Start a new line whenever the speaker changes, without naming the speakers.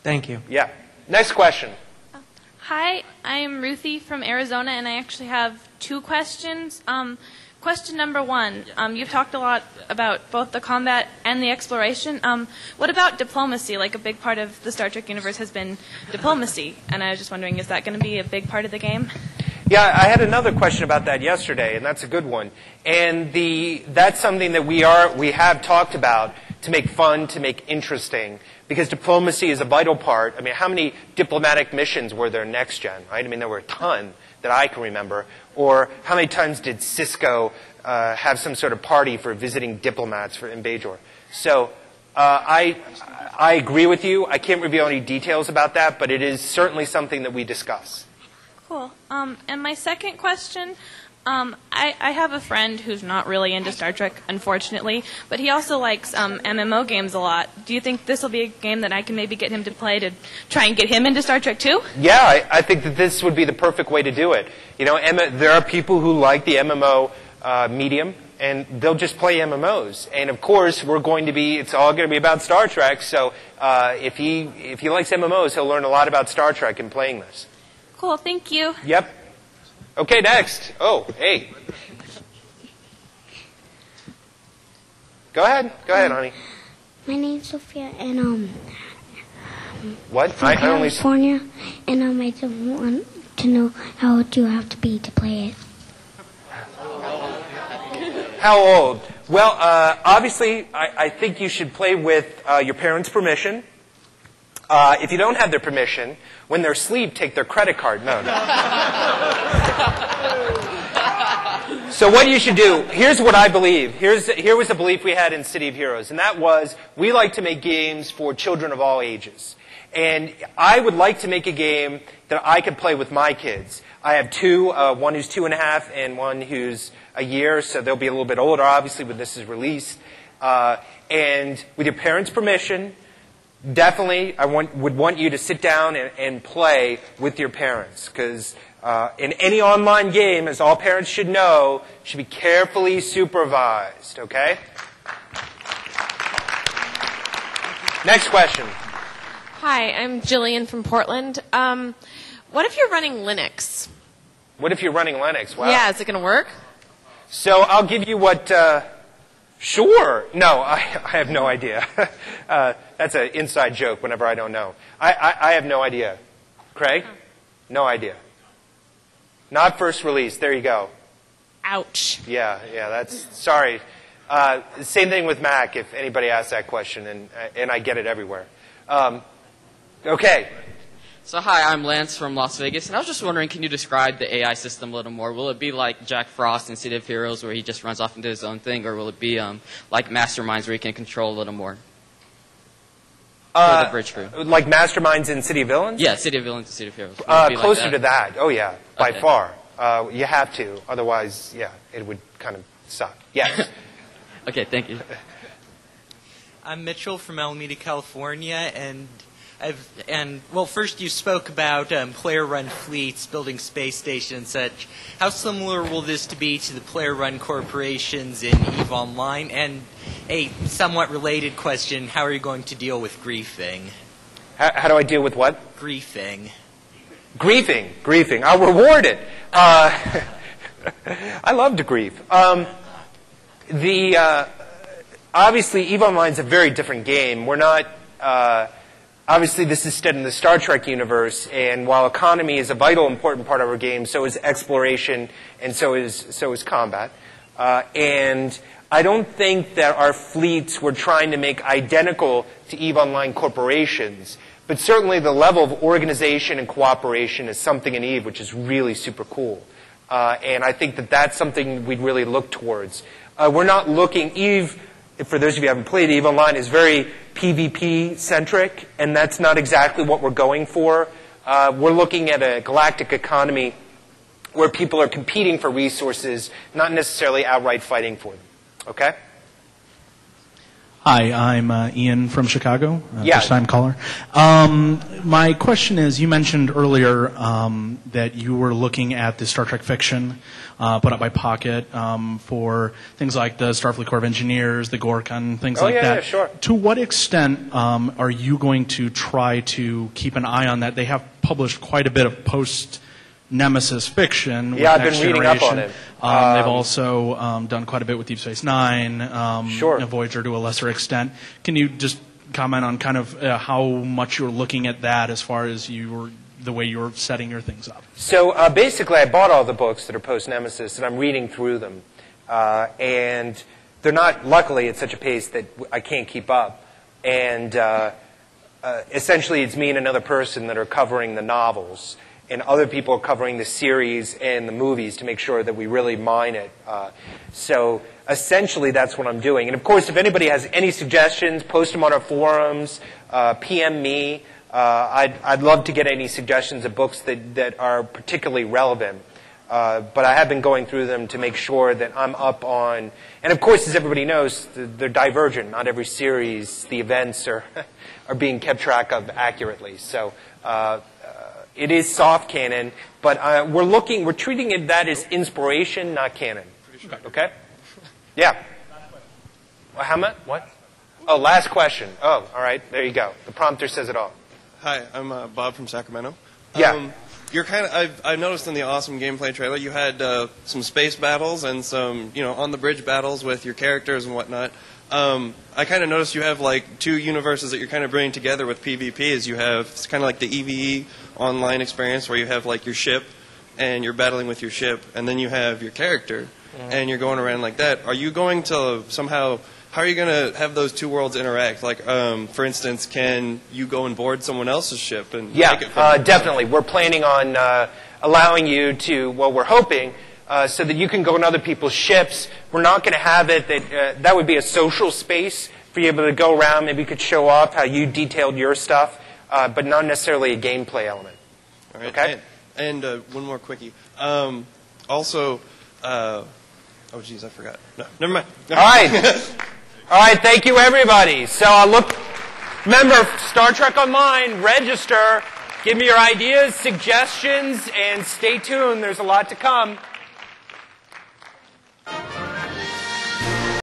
Thank you.
Yeah. Next question.
Hi, I'm Ruthie from Arizona, and I actually have two questions. Question number one, you've talked a lot about both the combat and the exploration. What about diplomacy? Like, a big part of the Star Trek universe has been diplomacy, and I was just wondering, is that going to be a big part of the game?
Yeah, I had another question about that yesterday, and that's a good one. And that's something that we have talked about to make fun, to make interesting, because diplomacy is a vital part. I mean, how many diplomatic missions were there next gen, right? I mean, there were a ton that I can remember. Or how many times did Cisco have some sort of party for visiting diplomats in Bajor? So I agree with you. I can't reveal any details about that, but it is certainly something that we discuss.
Cool. And my second question, I have a friend who's not really into Star Trek, unfortunately, but he also likes MMO games a lot. Do you think this will be a game that I can maybe get him to play to try and get him into Star Trek too?
Yeah, I think that this would be the perfect way to do it. You know, there are people who like the MMO medium, and they'll just play MMOs. And of course, it's all going to be about Star Trek, so if he likes MMOs, he'll learn a lot about Star Trek in playing this.
Cool, thank you.
Yep. Okay, next. Oh, hey. Go ahead, honey.
My name's Sophia, and
What?
from California, and I just want to know how old you have to be to play it.
How old? Well, obviously, I think you should play with your parents' permission. If you don't have their permission, when they're asleep, take their credit card. No. So what you should do, here's what I believe. Here was a belief we had in City of Heroes, and that was we like to make games for children of all ages. And I would like to make a game that I could play with my kids. I have two, one who's 2.5 and one who's a year, so they'll be a little bit older, obviously, when this is released. And with your parents' permission, definitely, I would want you to sit down and play with your parents, because in any online game, as all parents should know, should be carefully supervised, okay? Next question.
Hi, I'm Jillian from Portland. What if you're running Linux?
What if you're running Linux? Wow.
Yeah, is it going to work?
So I'll give you what... Sure. No, I have no idea. That's an inside joke whenever I don't know. I have no idea. Craig? No idea. Not first release. There you go.
Ouch.
Yeah, that's... Sorry. Same thing with Mac, if anybody asks that question, and I get it everywhere. Okay.
So hi, I'm Lance from Las Vegas, and I was just wondering, can you describe the AI system a little more? Will it be like Jack Frost in City of Heroes, where he just runs off and does his own thing, or will it be like Masterminds, where you can control a little more? For the bridge crew.
Like Masterminds in City of Villains?
Yeah, City of Villains and City of Heroes.
Closer
like
to that. Oh, yeah, by
Okay.
far. You have to. Otherwise, yeah, it would kind of suck. Yes.
Okay, thank you.
I'm Mitchell from Alameda, California, well, first you spoke about player-run fleets, building space stations and such. How similar will this be to the player-run corporations in EVE Online? And a somewhat related question, how are you going to deal with griefing?
How do I deal with what?
Griefing.
Griefing. I'll reward it. I love to grief. Obviously, EVE Online is a very different game. We're not... Obviously, this is set in the Star Trek universe, and while economy is a vital, important part of our game, so is exploration, and so is combat. And I don't think that our fleets were trying to make identical to EVE Online corporations, but certainly the level of organization and cooperation is something in EVE which is really super cool. And I think that that's something we'd really look towards. We're not looking... EVE, for those of you who haven't played, EVE Online is very PvP-centric, and that's not exactly what we're going for. We're looking at a galactic economy where people are competing for resources, not necessarily outright fighting for them. Okay?
Hi, I'm Ian from Chicago,
Yeah.
first-time caller. My question is, you mentioned earlier that you were looking at the Star Trek fiction put up by Pocket for things like the Starfleet Corps of Engineers, the Gorkon, things like that.
Yeah, sure.
To what extent are you going to try to keep an eye on that? They have published quite a bit of post-Nemesis fiction with
Yeah, I've
Next
been reading up
Generation.
on it.
They've also done quite a bit with Deep Space Nine,
Sure.
and Voyager to a lesser extent. Can you just comment on kind of how much you're looking at that as far as the way you're setting your things up?
So basically, I bought all the books that are post-Nemesis, and I'm reading through them. And they're not, luckily, at such a pace that I can't keep up. And essentially, it's me and another person that are covering the novels. And other people are covering the series and the movies to make sure that we really mine it. So essentially, that's what I'm doing. And of course, if anybody has any suggestions, post them on our forums, PM me. I'd love to get any suggestions of books that are particularly relevant. But I have been going through them to make sure that I'm up on... And of course, as everybody knows, they're divergent. Not every series, the events are being kept track of accurately. So... it is soft canon, but we're treating that as inspiration, not canon. Okay? Yeah. Well, how much? What? Oh, last question. Oh, all right. There you go. The prompter says it all.
Hi, I'm Bob from Sacramento.
Yeah.
You're I've noticed in the awesome gameplay trailer you had some space battles and some on the bridge battles with your characters and whatnot. I kind of noticed you have like two universes that you're kind of bringing together with PvP. Is you have it's kind of like the EVE online experience where you have like your ship and you're battling with your ship, and then you have your character and you're going around like that. Are you going to somehow? How are you going to have those two worlds interact? Like, for instance, can you go and board someone else's ship and take it from
definitely. We're planning on allowing you to. Well, we're hoping. So that you can go on other people's ships. We're not going to have it that would be a social space for you able to go around. Maybe you could show off how you detailed your stuff, but not necessarily a gameplay element.
All right.
Okay?
And one more quickie. Also, oh geez, I forgot. No, never mind.
All right. All right, thank you, everybody. So remember, Star Trek Online, register. Give me your ideas, suggestions, and stay tuned. There's a lot to come.